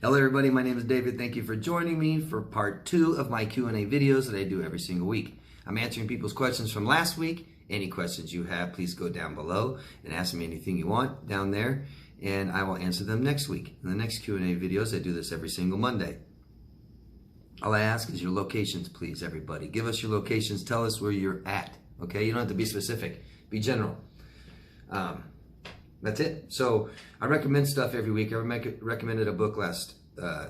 Hello everybody, my name is David. Thank you for joining me for part 2 of my Q&A videos that I do every single week. I'm answering people's questions from last week. Any questions you have, please go down below and ask me anything you want down there, and I will answer them next week. In the next Q&A videos, I do this every single Monday. All I ask is your locations, please, everybody. Give us your locations. Tell us where you're at, okay? You don't have to be specific. Be general. That's it. So I recommend stuff every week. I recommended a book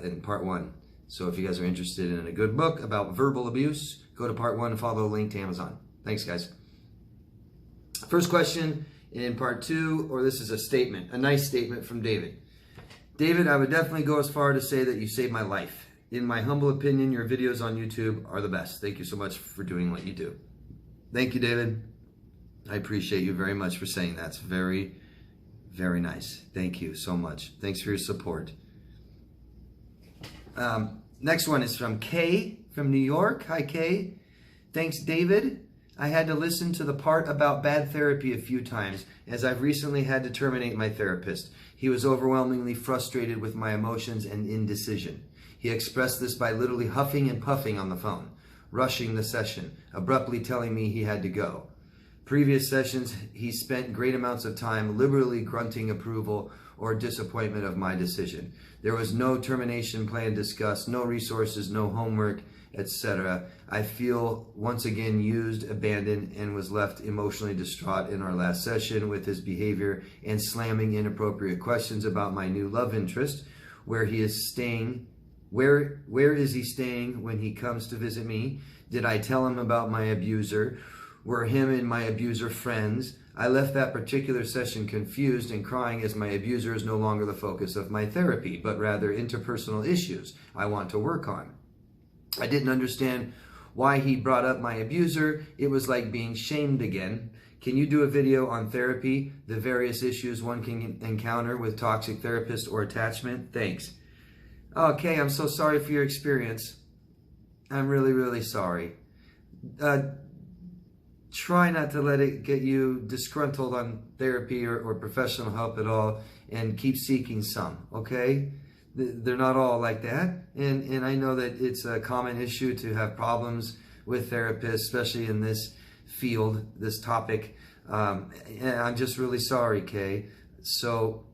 in part 1. So if you guys are interested in a good book about verbal abuse, go to part 1 and follow the link to Amazon. Thanks, guys. First question in part 2, or this is a statement, a nice statement from David. David, I would definitely go as far to say that you saved my life. In my humble opinion, your videos on YouTube are the best. Thank you so much for doing what you do. Thank you, David. I appreciate you very much for saying that. It's very, very nice. Thank you so much. Thanks for your support. Next one is from Kay from New York. Hi, Kay. Thanks, David. I had to listen to the part about bad therapy a few times, as I've recently had to terminate my therapist. He was overwhelmingly frustrated with my emotions and indecision. He expressed this by literally huffing and puffing on the phone, rushing the session, abruptly telling me he had to go. Previous sessions, he spent great amounts of time liberally grunting approval or disappointment of my decision. There was no termination plan discussed, no resources, no homework, etc. I feel once again used, abandoned, and was left emotionally distraught in our last session with his behavior and slamming inappropriate questions about my new love interest, where he is staying, where is he staying when he comes to visit me? Did I tell him about my abuser? Were him and my abuser friends? I left that particular session confused and crying as my abuser is no longer the focus of my therapy, but rather interpersonal issues I want to work on. I didn't understand why he brought up my abuser. It was like being shamed again. Can you do a video on therapy, the various issues one can encounter with toxic therapist or attachment? Thanks. Okay, I'm so sorry for your experience. I'm really, really sorry. Try not to let it get you disgruntled on therapy or professional help at all, and keep seeking some, okay? They're not all like that, and I know that it's a common issue to have problems with therapists, especially in this field, this topic. And I'm just really sorry, Kay. So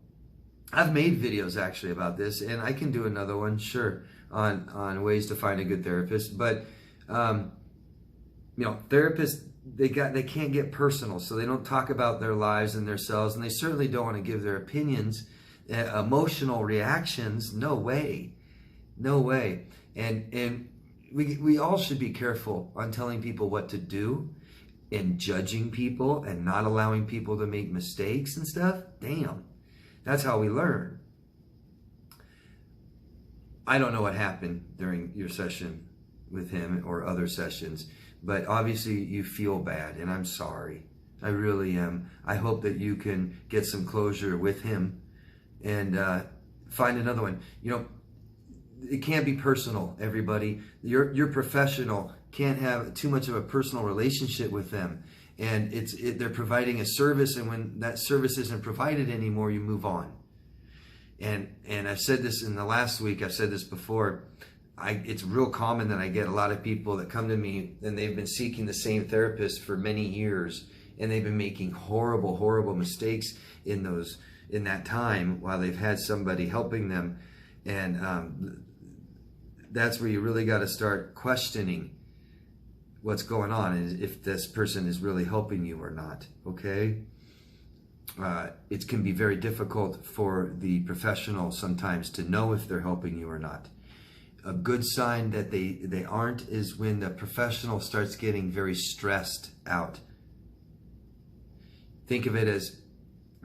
I've made videos actually about this, and I can do another one, sure, on ways to find a good therapist. But you know, therapists, they can't get personal, so they don't talk about their lives and themselves, and they certainly don't want to give their opinions, emotional reactions. No way, no way. And we all should be careful on telling people what to do and judging people and not allowing people to make mistakes and stuff. Damn, that's how we learn. I don't know what happened during your session with him or other sessions, but obviously you feel bad, and I'm sorry. I really am. I hope that you can get some closure with him and find another one. You know, it can't be personal, everybody. Your professional can't have too much of a personal relationship with them. And they're providing a service, and when that service isn't provided anymore, you move on. And I've said this in the last week, I've said this before, it's real common that I get a lot of people that come to me and they've been seeking the same therapist for many years, and they've been making horrible, horrible mistakes in that time while they've had somebody helping them. And that's where you really got to start questioning what's going on, and if this person is really helping you or not, okay? It can be very difficult for the professional sometimes to know if they're helping you or not. A good sign that they aren't is when the professional starts getting very stressed out. Think of it as,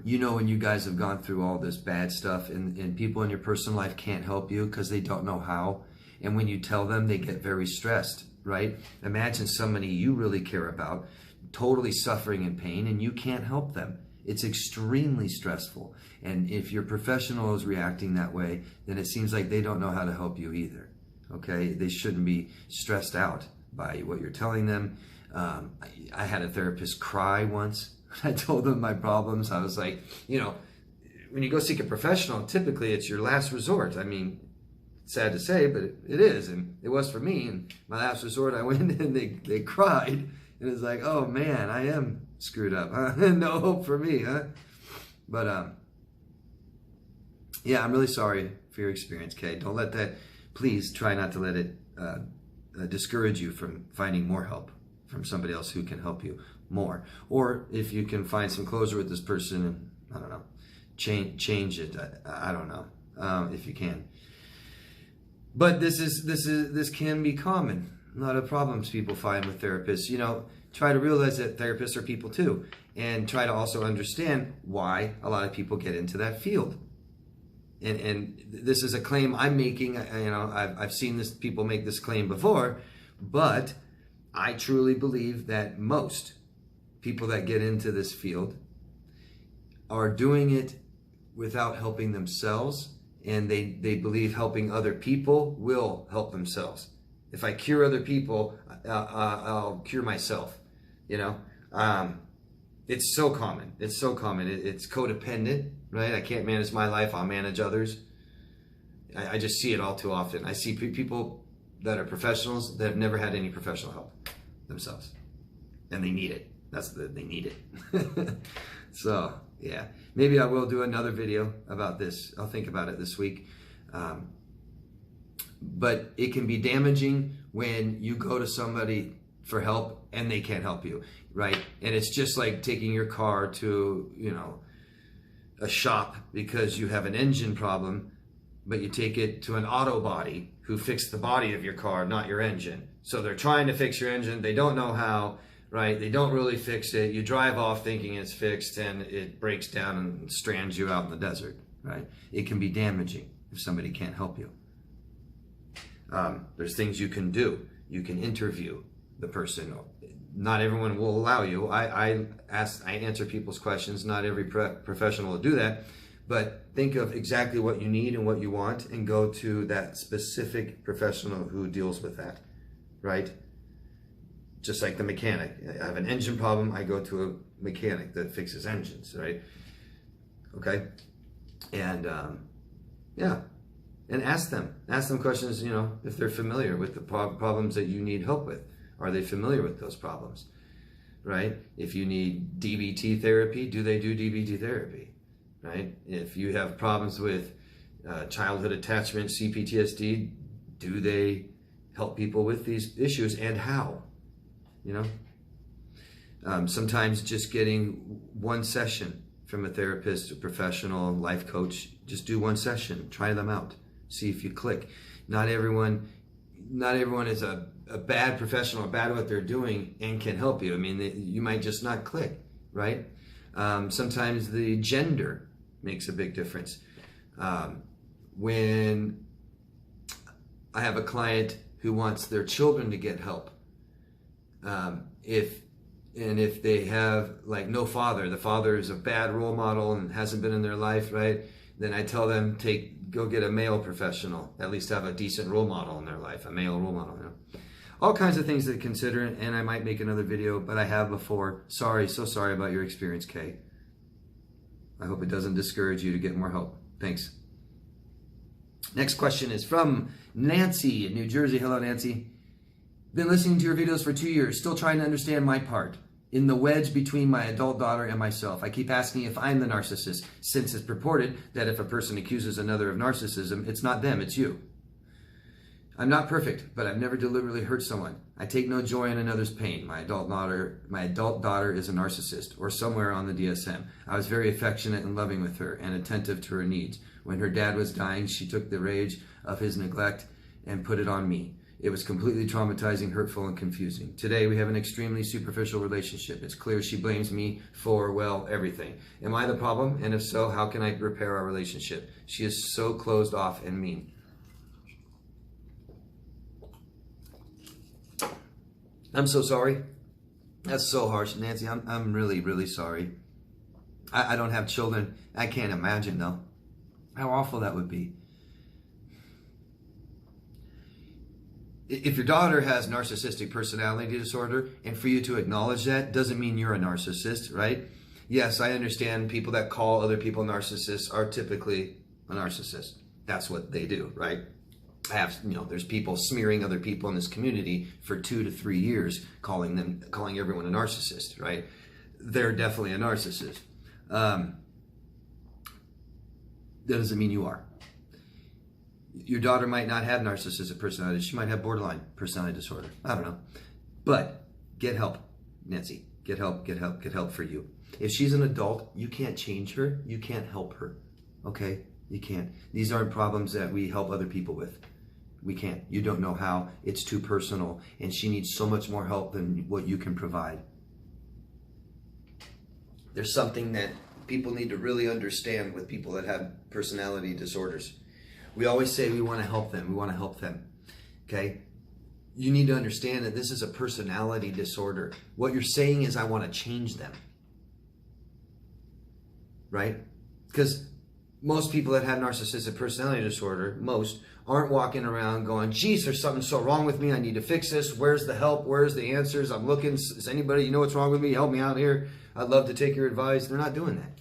you know, when you guys have gone through all this bad stuff and people in your personal life can't help you because they don't know how. And when you tell them, they get very stressed, right? Imagine somebody you really care about totally suffering in pain and you can't help them. It's extremely stressful. And if your professional is reacting that way, then it seems like they don't know how to help you either. Okay? They shouldn't be stressed out by what you're telling them. I had a therapist cry once. I told them my problems. I was like, you know, when you go seek a professional, typically it's your last resort. I mean, sad to say, but it is, and it was for me. And my last resort, I went and they cried, and it's like, oh man, I am screwed up, huh? No hope for me, huh? But yeah, I'm really sorry for your experience, Kay. Don't let that, please try not to let it discourage you from finding more help from somebody else who can help you more. Or if you can find some closure with this person, and I don't know, change it. I don't know if you can. But this can be common. A lot of problems people find with therapists. You know, try to realize that therapists are people too, and try to also understand why a lot of people get into that field. And this is a claim I'm making. You know, I've seen this, people make this claim before, but I truly believe that most people that get into this field are doing it without helping themselves, and they believe helping other people will help themselves. If I cure other people, I'll cure myself. You know, it's so common. It's so common. It's codependent, right? I can't manage my life. I'll manage others. I just see it all too often. I see people that are professionals that have never had any professional help themselves, and they need it. They need it. So yeah, maybe I will do another video about this. I'll think about it this week. But it can be damaging when you go to somebody for help and they can't help you, right? And it's just like taking your car to, you know, a shop because you have an engine problem, but you take it to an auto body who fixed the body of your car, not your engine. So they're trying to fix your engine. They don't know how, right? They don't really fix it. You drive off thinking it's fixed, and it breaks down and strands you out in the desert, right? It can be damaging if somebody can't help you. There's things you can do. You can interview the person. Not everyone will allow you. I answer people's questions. Not every professional will do that. But think of exactly what you need and what you want, and go to that specific professional who deals with that, right? Just like the mechanic. I have an engine problem, I go to a mechanic that fixes engines, right? Okay? And yeah, and ask them questions, you know, if they're familiar with the problems that you need help with. Are they familiar with those problems, right? If you need DBT therapy, do they do DBT therapy, right? If you have problems with childhood attachment, CPTSD, do they help people with these issues, and how? You know, sometimes just getting one session from a therapist, a professional, life coach, just do one session, try them out, see if you click. Not everyone is a bad professional or bad at what they're doing and can help you. I mean, you might just not click, right? Sometimes the gender makes a big difference. When I have a client who wants their children to get help, if they have like no father, the father is a bad role model and hasn't been in their life, right? Then I tell them, go get a male professional, at least have a decent role model in their life, a male role model. You know? All kinds of things to consider, and I might make another video, but I have before. Sorry, so sorry about your experience, Kay. I hope it doesn't discourage you to get more help. Thanks. Next question is from Nancy in New Jersey. Hello, Nancy. Been listening to your videos for 2 years, still trying to understand my part in the wedge between my adult daughter and myself. I keep asking if I'm the narcissist, since it's purported that if a person accuses another of narcissism, it's not them, it's you. I'm not perfect, but I've never deliberately hurt someone. I take no joy in another's pain. My adult daughter is a narcissist, or somewhere on the DSM. I was very affectionate and loving with her, and attentive to her needs. When her dad was dying, she took the rage of his neglect and put it on me. It was completely traumatizing, hurtful, and confusing. Today, we have an extremely superficial relationship. It's clear she blames me for, well, everything. Am I the problem? And if so, how can I repair our relationship? She is so closed off and mean. I'm so sorry. That's so harsh, Nancy. I'm really, really sorry. I don't have children. I can't imagine, though, how awful that would be. If your daughter has narcissistic personality disorder, and for you to acknowledge that doesn't mean you're a narcissist, right? Yes, I understand people that call other people narcissists are typically a narcissist. That's what they do, right? there's people smearing other people in this community for 2 to 3 years, calling everyone a narcissist, right? They're definitely a narcissist. That doesn't mean you are. Your daughter might not have narcissistic personality. She might have borderline personality disorder. I don't know. But get help, Nancy. Get help for you. If she's an adult, you can't change her. You can't help her. Okay? You can't. These aren't problems that we help other people with. We can't. You don't know how. It's too personal. And she needs so much more help than what you can provide. There's something that people need to really understand with people that have personality disorders. We always say we want to help them. We want to help them. Okay? You need to understand that this is a personality disorder. What you're saying is, I want to change them. Right? Because most people that have narcissistic personality disorder, aren't walking around going, geez, there's something so wrong with me. I need to fix this. Where's the help? Where's the answers? I'm looking. Is anybody, you know what's wrong with me? Help me out here. I'd love to take your advice. They're not doing that.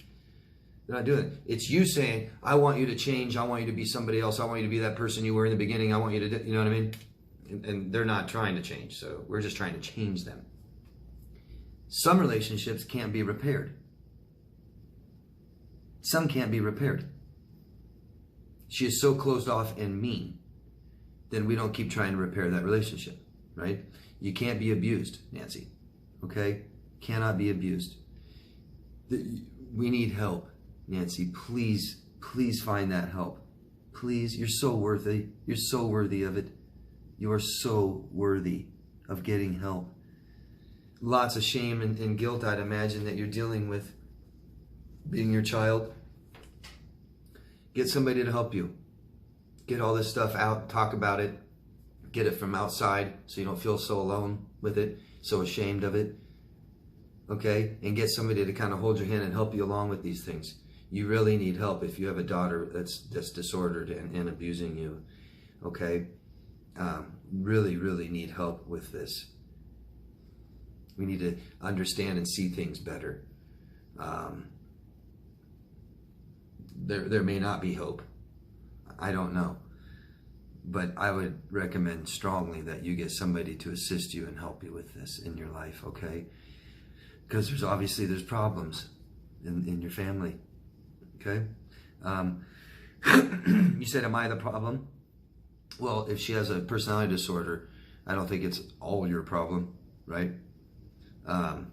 They're not doing it. It's you saying, I want you to change. I want you to be somebody else. I want you to be that person you were in the beginning. I want you to, you know what I mean? And they're not trying to change. So we're just trying to change them. Some relationships can't be repaired. Some can't be repaired. She is so closed off and mean, then we don't keep trying to repair that relationship, right? You can't be abused, Nancy, okay? Cannot be abused. We need help, Nancy. Please, please find that help. Please, you're so worthy. You're so worthy of it. You are so worthy of getting help. Lots of shame and guilt, I'd imagine, that you're dealing with being your child. Get somebody to help you. Get all this stuff out, talk about it, get it from outside so you don't feel so alone with it, so ashamed of it. Okay? And get somebody to kind of hold your hand and help you along with these things. You really need help if you have a daughter that's disordered and abusing you. Okay? Really, really need help with this. We need to understand and see things better. There may not be hope. I don't know. But I would recommend strongly that you get somebody to assist you and help you with this in your life, okay? Because there's problems in your family, okay? You said, am I the problem? Well, if she has a personality disorder, I don't think it's all your problem, right? And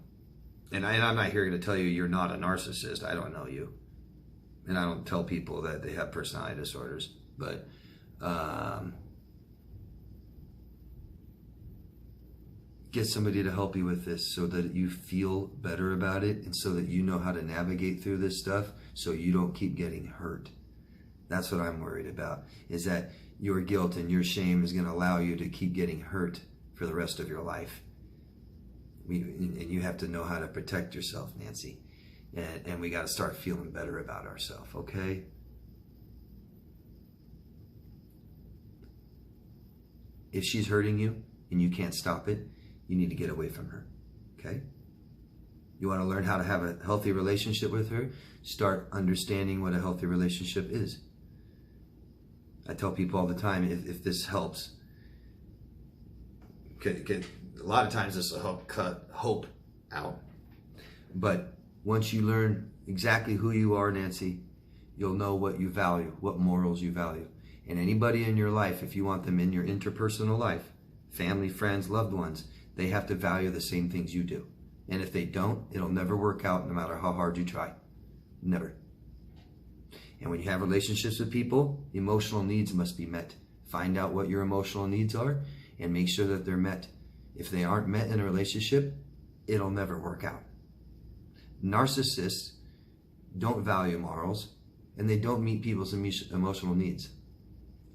I'm not here to tell you you're not a narcissist. I don't know you. And I don't tell people that they have personality disorders, but get somebody to help you with this so that you feel better about it and so that you know how to navigate through this stuff so you don't keep getting hurt. That's what I'm worried about, is that your guilt and your shame is going to allow you to keep getting hurt for the rest of your life. And you have to know how to protect yourself, Nancy. And we got to start feeling better about ourselves, okay? If she's hurting you and you can't stop it, you need to get away from her, okay? You want to learn how to have a healthy relationship with her? Start understanding what a healthy relationship is. I tell people all the time, if this helps, a lot of times this will help cut hope out. But once you learn exactly who you are, Nancy, you'll know what you value, what morals you value. And anybody in your life, if you want them in your interpersonal life, family, friends, loved ones, they have to value the same things you do. And if they don't, it'll never work out no matter how hard you try. Never. And when you have relationships with people, emotional needs must be met. Find out what your emotional needs are and make sure that they're met. If they aren't met in a relationship, it'll never work out. Narcissists don't value morals and they don't meet people's emotional needs.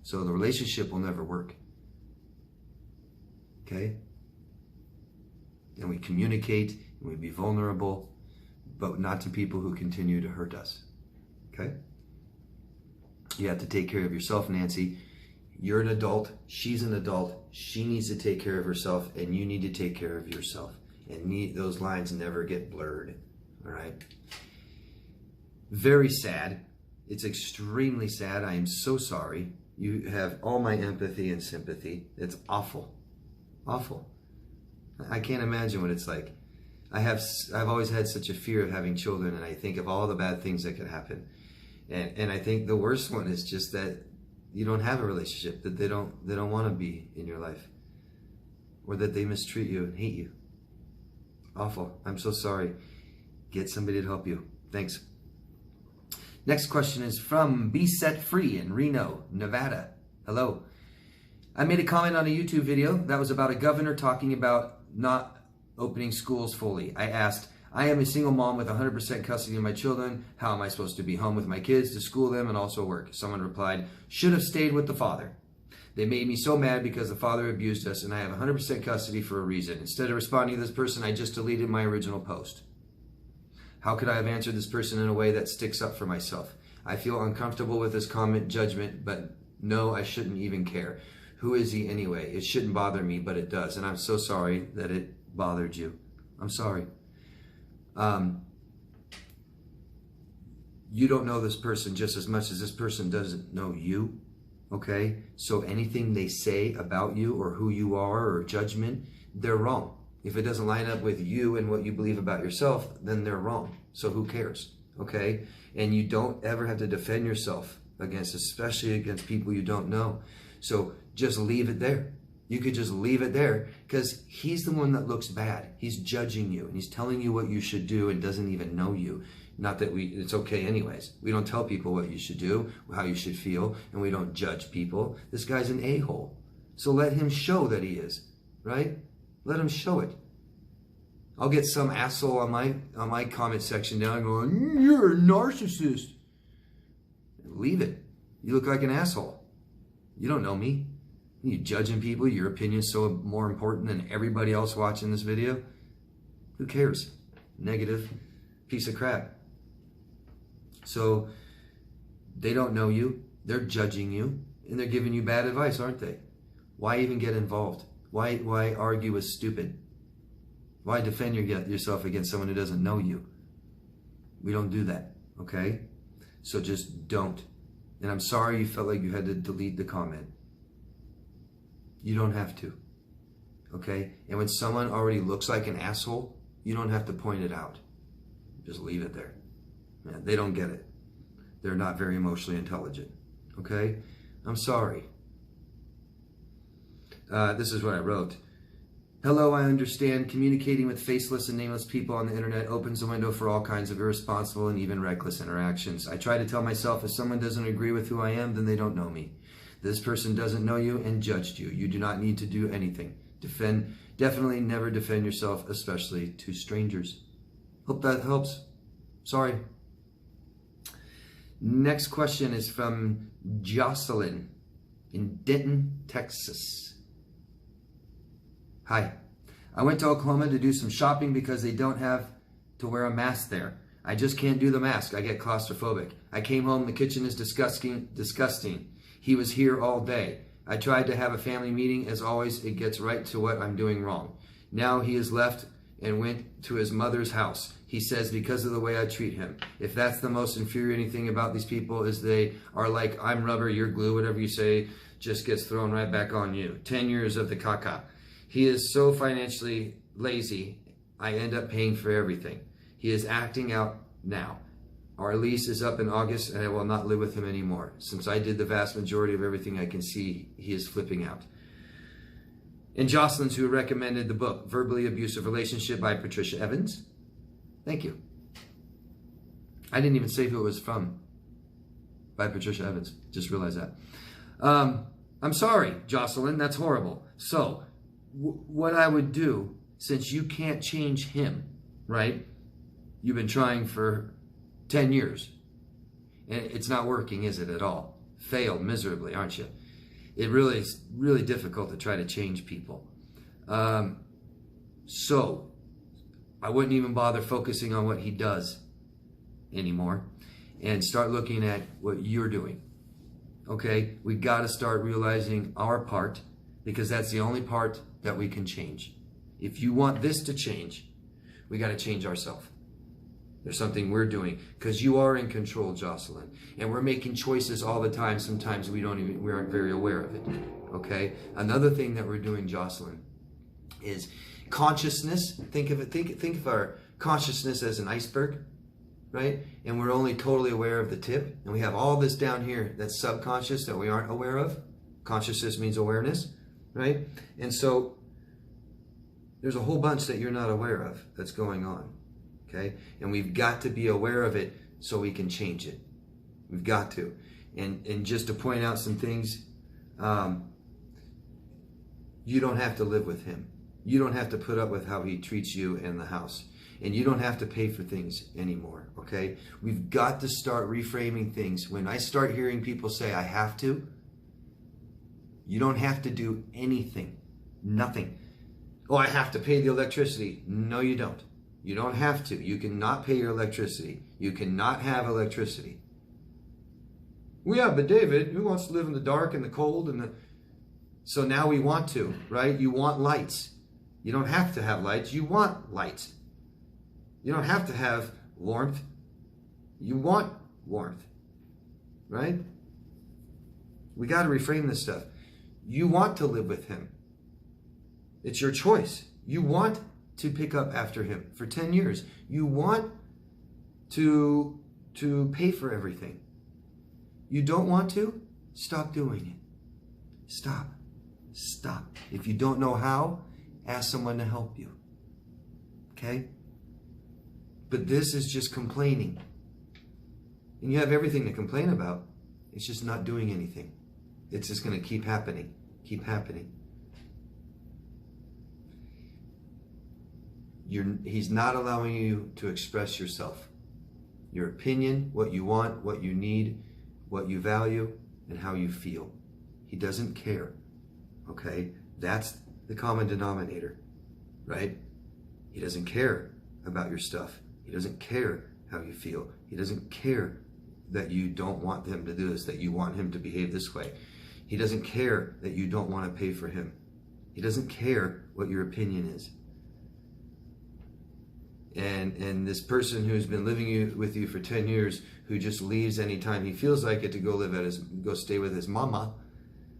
So the relationship will never work. Okay? And we communicate and we be vulnerable, but not to people who continue to hurt us. Okay? You have to take care of yourself, Nancy. You're an adult. She's an adult. She needs to take care of herself, and you need to take care of yourself. And those lines never get blurred. All right? Very sad. It's extremely sad. I am so sorry You have all my empathy and sympathy. It's awful. Awful. I can't imagine what it's like. I've always had such a fear of having children, and I think of all the bad things that could happen. And I think the worst one is just that you don't have a relationship, that they don't want to be in your life, or that they mistreat you and hate you. Awful. I'm so sorry. Get somebody to help you. Thanks. Next question is from Be Set Free in Reno, Nevada. Hello. I made a comment on a YouTube video that was about a governor talking about not opening schools fully. I asked, I am a single mom with 100% custody of my children. How am I supposed to be home with my kids to school them and also work? Someone replied, should have stayed with the father. They made me so mad because the father abused us and I have 100% custody for a reason. Instead of responding to this person, I just deleted my original post. How could I have answered this person in a way that sticks up for myself? I feel uncomfortable with this comment, judgment, but no, I shouldn't even care. Who is he anyway? It shouldn't bother me, but it does. And I'm so sorry that it bothered you. I'm sorry. You don't know this person just as much as this person doesn't know you. Okay? So anything they say about you or who you are or judgment, they're wrong. If it doesn't line up with you and what you believe about yourself, then they're wrong. So who cares? Okay? And you don't ever have to defend yourself against, especially against people you don't know. So just leave it there. You could just leave it there because he's the one that looks bad. He's judging you and he's telling you what you should do and doesn't even know you. Not that it's okay anyways. We don't tell people what you should do, how you should feel, and we don't judge people. This guy's an a-hole. So let him show that he is, right? Let him show it. I'll get some asshole on my comment section down going, you're a narcissist. Leave it. You look like an asshole. You don't know me. You judging people, your opinion's so more important than everybody else watching this video. Who cares? Negative piece of crap. So they don't know you, they're judging you, and they're giving you bad advice, aren't they? Why even get involved? Why argue with stupid? Why defend yourself against someone who doesn't know you? We don't do that, okay? So just don't. And I'm sorry you felt like you had to delete the comment. You don't have to, okay? And when someone already looks like an asshole, you don't have to point it out. Just leave it there. Man, they don't get it. They're not very emotionally intelligent, okay? I'm sorry. This is what I wrote. Hello, I understand communicating with faceless and nameless people on the internet opens the window for all kinds of irresponsible and even reckless interactions. I try to tell myself if someone doesn't agree with who I am, then they don't know me. This person doesn't know you and judged you. You do not need to do anything. Definitely never defend yourself, especially to strangers. Hope that helps. Sorry. Next question is from Jocelyn in Denton, Texas. Hi. I went to Oklahoma to do some shopping because they don't have to wear a mask there. I just can't do the mask. I get claustrophobic. I came home. The kitchen is disgusting. He was here all day. I tried to have a family meeting. As always, it gets right to what I'm doing wrong. Now he has left and went to his mother's house. He says because of the way I treat him. If that's the most infuriating thing about these people is they are like, I'm rubber, you're glue, whatever you say just gets thrown right back on you. 10 years of the caca. He is so financially lazy, I end up paying for everything. He is acting out now. Our lease is up in August and I will not live with him anymore. Since I did the vast majority of everything I can see, he is flipping out. And Jocelyn's who recommended the book, Verbally Abusive Relationship by Patricia Evans. Thank you. I didn't even say who it was from. By Patricia Evans. Just realized that. I'm sorry, Jocelyn. That's horrible. So, what I would do, since you can't change him, right? You've been trying for 10 years. And it's not working, is it, at all? Failed miserably, aren't you? It really is really difficult to try to change people. So, I wouldn't even bother focusing on what he does anymore and start looking at what you're doing. Okay? We got to start realizing our part because that's the only part that we can change. If you want this to change, we got to change ourselves. There's something we're doing, because you are in control, Jocelyn. And we're making choices all the time. Sometimes we aren't very aware of it. Okay? Another thing that we're doing, Jocelyn, is consciousness. Think of our consciousness as an iceberg, right? And we're only totally aware of the tip. And we have all this down here that's subconscious that we aren't aware of. Consciousness means awareness, right? And so there's a whole bunch that you're not aware of that's going on. Okay, and we've got to be aware of it so we can change it. We've got to. And just to point out some things, you don't have to live with him. You don't have to put up with how he treats you in the house. And you don't have to pay for things anymore, okay? We've got to start reframing things. When I start hearing people say, I have to, you don't have to do anything. Nothing. Oh, I have to pay the electricity. No, you don't. You don't have to. You cannot pay your electricity. You cannot have electricity. Well, yeah, but David, who wants to live in the dark and the cold and the... So now we want to, right? You want lights. You don't have to have lights. You want lights. You don't have to have warmth. You want warmth, right? We got to reframe this stuff. You want to live with him. It's your choice. You want to pick up after him for 10 years. You want to pay for everything. You don't want to? Stop doing it. Stop. Stop. If you don't know how, ask someone to help you. Okay? But this is just complaining. And you have everything to complain about. It's just not doing anything. It's just going to keep happening. Keep happening. He's not allowing you to express yourself. Your opinion, what you want, what you need, what you value, and how you feel. He doesn't care. Okay? That's the common denominator. Right? He doesn't care about your stuff. He doesn't care how you feel. He doesn't care that you don't want him to do this, that you want him to behave this way. He doesn't care that you don't want to pay for him. He doesn't care what your opinion is. And this person who's been living with you for 10 years, who just leaves anytime he feels like it to go stay with his mama,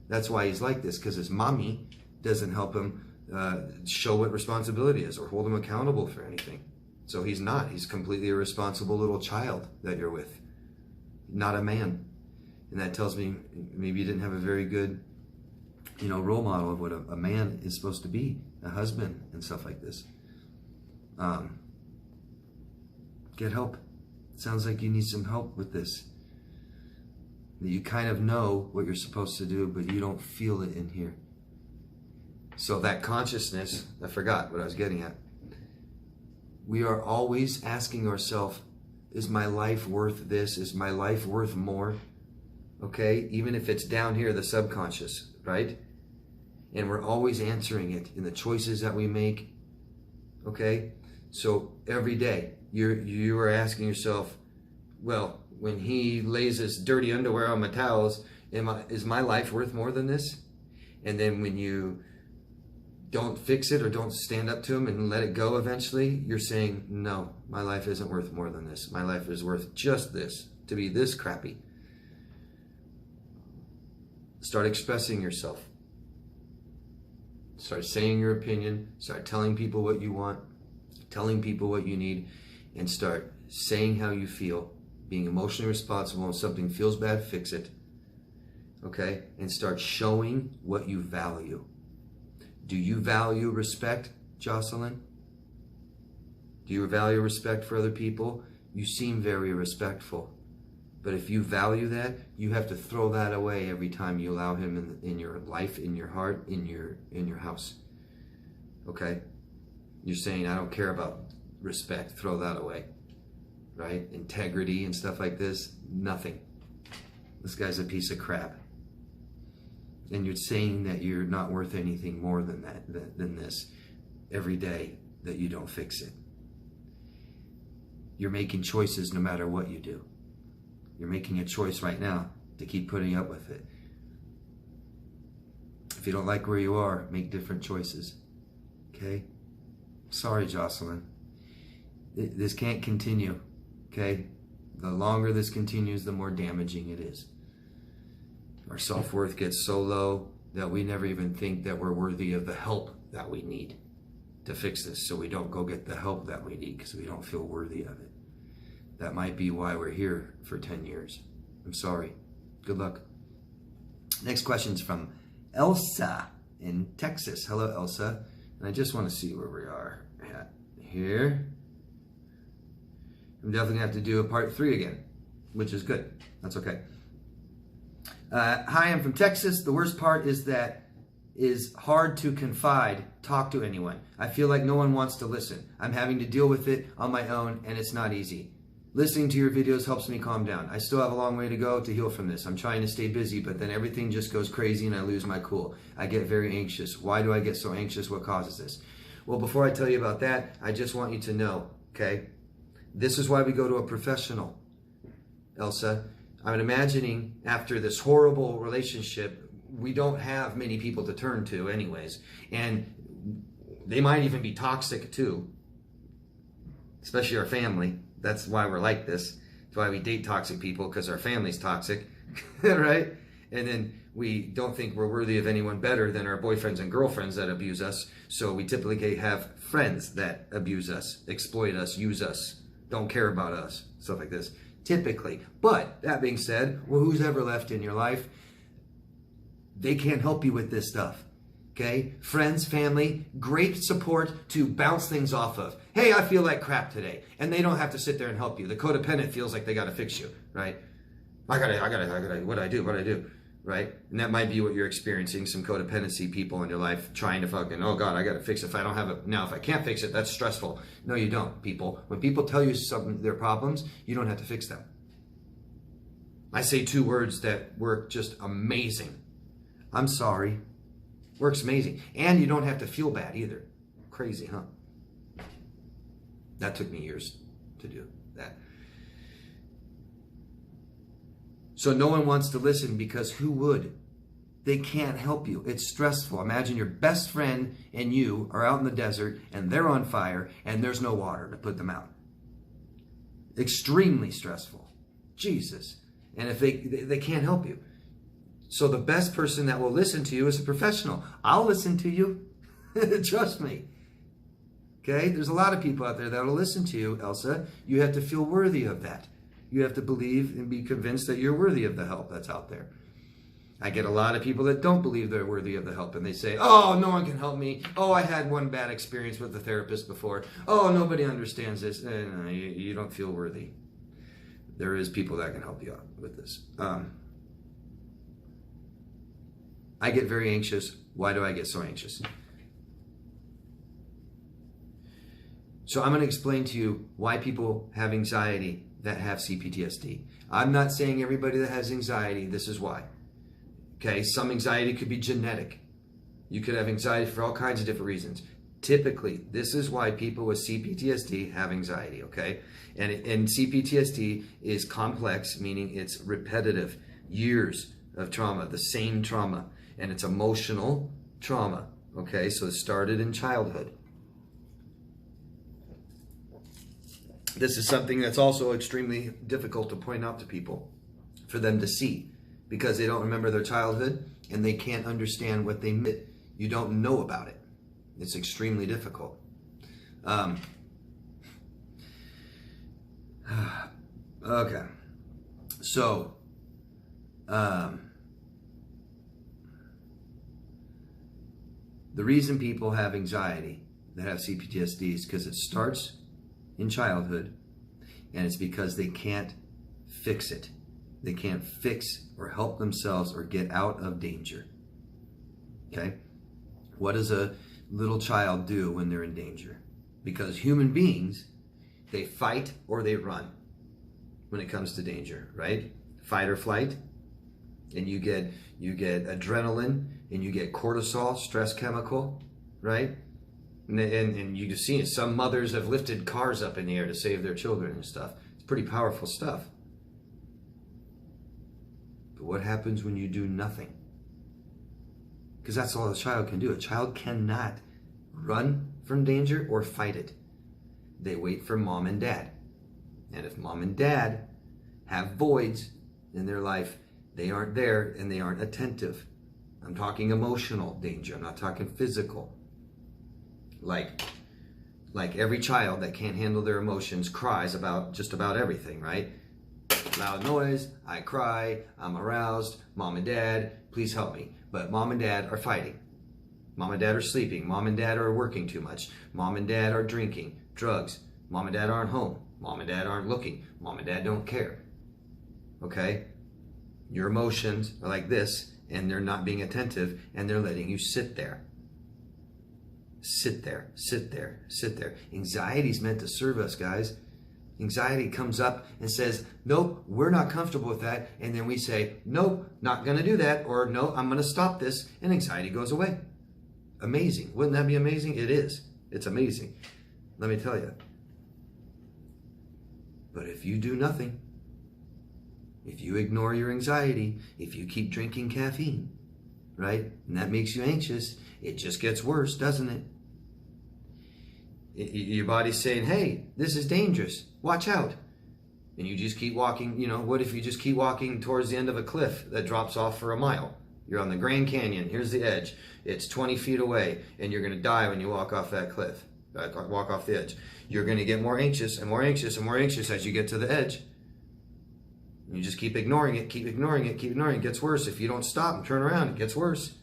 that's why he's like this, because his mommy doesn't help him show what responsibility is or hold him accountable for anything. So he's completely irresponsible little child that you're with, not a man. And that tells me maybe you didn't have a very good, role model of what a man is supposed to be, a husband and stuff like this. Get help. Sounds like you need some help with this. You kind of know what you're supposed to do, but you don't feel it in here. So that consciousness, I forgot what I was getting at. We are always asking ourselves, is my life worth this? Is my life worth more? Okay, even if it's down here, the subconscious, right? And we're always answering it in the choices that we make. Okay, so every day you are asking yourself, well, when he lays his dirty underwear on my towels, is my life worth more than this? And then when you don't fix it or don't stand up to him and let it go eventually, you're saying, no, my life isn't worth more than this. My life is worth just this, to be this crappy. Start expressing yourself. Start saying your opinion. Start telling people what you want, telling people what you need, and start saying how you feel, being emotionally responsible. If something feels bad, fix it. Okay? And start showing what you value. Do you value respect, Jocelyn? Do you value respect for other people? You seem very respectful. But if you value that, you have to throw that away every time you allow him in your life, in your heart, in your house. Okay? You're saying, I don't care about respect. Throw that away. Right? Integrity and stuff like this, nothing. This guy's a piece of crap. And you're saying that you're not worth anything more than this every day that you don't fix it. You're making choices no matter what you do. You're making a choice right now to keep putting up with it. If you don't like where you are, make different choices. Okay? Sorry, Jocelyn. This can't continue. Okay? The longer this continues, the more damaging it is. Our self-worth gets so low that we never even think that we're worthy of the help that we need to fix this. So we don't go get the help that we need because we don't feel worthy of it. That might be why we're here for 10 years. I'm sorry. Good luck. Next question's from Elsa in Texas. Hello, Elsa. And I just want to see where we are at here. I'm definitely going to have to do a part 3 again, which is good. That's okay. Hi, I'm from Texas. The worst part is that is hard to confide, talk to anyone. I feel like no one wants to listen. I'm having to deal with it on my own, and it's not easy. Listening to your videos helps me calm down. I still have a long way to go to heal from this. I'm trying to stay busy, but then everything just goes crazy and I lose my cool. I get very anxious. Why do I get so anxious? What causes this? Well, before I tell you about that, I just want you to know, okay? This is why we go to a professional, Elsa. I'm imagining after this horrible relationship, we don't have many people to turn to anyways. And they might even be toxic too, especially our family. That's why we're like this. That's why we date toxic people, because our family's toxic, right? And then we don't think we're worthy of anyone better than our boyfriends and girlfriends that abuse us. So we typically have friends that abuse us, exploit us, use us, don't care about us, stuff like this, typically. But that being said, well, who's ever left in your life? They can't help you with this stuff. Okay, friends, family, great support to bounce things off of. Hey, I feel like crap today. And they don't have to sit there and help you. The codependent feels like they got to fix you, right? I gotta, what do I do, right? And that might be what you're experiencing, some codependency people in your life trying to fucking, oh God, I got to fix it. If I don't have it, now if I can't fix it, that's stressful. No, you don't, people. When people tell you something, their problems, you don't have to fix them. I say 2 words that work just amazing. I'm sorry. Works amazing. And you don't have to feel bad either. Crazy, huh? That took me years to do that. So no one wants to listen because who would? They can't help you. It's stressful. Imagine your best friend and you are out in the desert and they're on fire and there's no water to put them out. Extremely stressful. Jesus. And if they can't help you. So the best person that will listen to you is a professional. I'll listen to you. Trust me. Okay? There's a lot of people out there that will listen to you, Elsa. You have to feel worthy of that. You have to believe and be convinced that you're worthy of the help that's out there. I get a lot of people that don't believe they're worthy of the help. And they say, oh, no one can help me. Oh, I had one bad experience with the therapist before. Oh, nobody understands this. No, you don't feel worthy. There is people that can help you out with this. I get very anxious. Why do I get so anxious? So I'm going to explain to you why people have anxiety that have CPTSD. I'm not saying everybody that has anxiety, this is why. Okay, some anxiety could be genetic. You could have anxiety for all kinds of different reasons. Typically, this is why people with CPTSD have anxiety, okay? And CPTSD is complex, meaning it's repetitive, years of trauma, the same trauma. And it's emotional trauma, okay? So it started in childhood. This is something that's also extremely difficult to point out to people, for them to see, because they don't remember their childhood and they can't understand what they missed. You don't know about it. It's extremely difficult. Okay. So, the reason people have anxiety that have CPTSD is because it starts in childhood, and it's because they can't fix it. They can't fix or help themselves or get out of danger. Okay? What does a little child do when they're in danger? Because human beings, they fight or they run when it comes to danger, right? Fight or flight. And you get adrenaline and you get cortisol, stress chemical, right? And you can see some mothers have lifted cars up in the air to save their children and stuff. It's pretty powerful stuff. But what happens when you do nothing? Because that's all a child can do. A child cannot run from danger or fight it. They wait for mom and dad. And if mom and dad have voids in their life, they aren't there and they aren't attentive. I'm talking emotional danger. I'm not talking physical. Like every child that can't handle their emotions cries about just about everything, right? Loud noise, I cry, I'm aroused, mom and dad, please help me. But mom and dad are fighting. Mom and dad are sleeping. Mom and dad are working too much. Mom and dad are drinking, drugs. Mom and dad aren't home. Mom and dad aren't looking. Mom and dad don't care. Okay? Your emotions are like this, and they're not being attentive, and they're letting you sit there. Sit there, sit there, sit there. Anxiety is meant to serve us, guys. Anxiety comes up and says, nope, we're not comfortable with that. And then we say, nope, not going to do that. Or no, I'm going to stop this. And anxiety goes away. Amazing. Wouldn't that be amazing? It is. It's amazing. Let me tell you. But if you do nothing, if you ignore your anxiety, if you keep drinking caffeine, right? And that makes you anxious, it just gets worse, doesn't it? Your body's saying, hey, this is dangerous. Watch out. And you just keep walking. You know, what if you just keep walking towards the end of a cliff that drops off for a mile? You're on the Grand Canyon. Here's the edge. It's 20 feet away, and you're going to die when you walk off that cliff, walk off the edge. You're going to get more anxious and more anxious and more anxious as you get to the edge. You just keep ignoring it, keep ignoring it, keep ignoring it. It gets worse. If you don't stop and turn around, it gets worse.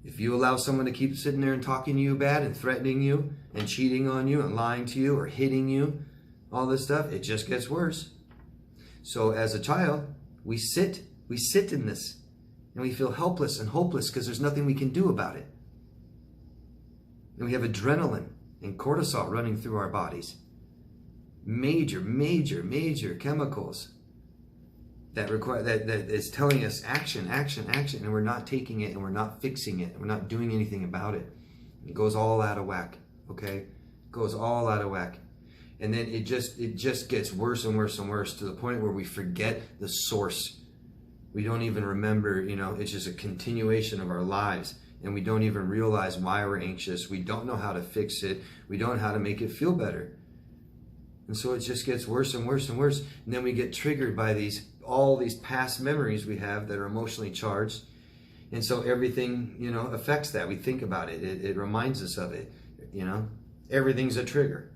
If you allow someone to keep sitting there and talking to you bad and threatening you and cheating on you and lying to you or hitting you, all this stuff, it just gets worse. So as a child, we sit in this and we feel helpless and hopeless because there's nothing we can do about it. And we have adrenaline and cortisol running through our bodies. Major chemicals that is telling us action, action, action, and we're not taking it and we're not fixing it and we're not doing anything about it. It goes all out of whack, okay? It goes all out of whack. And then it just gets worse and worse and worse to the point where we forget the source. We don't even remember, you know, it's just a continuation of our lives. And we don't even realize why we're anxious. We don't know how to fix it. We don't know how to make it feel better. And so it just gets worse and worse and worse. And then we get triggered by all these past memories we have that are emotionally charged. And so everything, you know, affects that. We think about it. It reminds us of it, you know. Everything's a trigger.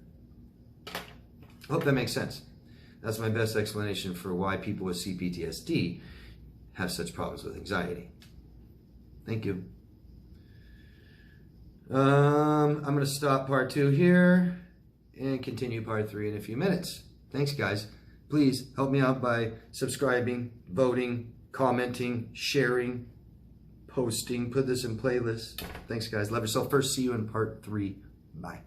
Hope that makes sense. That's my best explanation for why people with CPTSD have such problems with anxiety. Thank you. I'm going to stop part 2 here and continue part 3 in a few minutes. Thanks, guys. Please help me out by subscribing, voting, commenting, sharing, posting. Put this in playlists. Thanks, guys. Love yourself first. See you in part 3. Bye.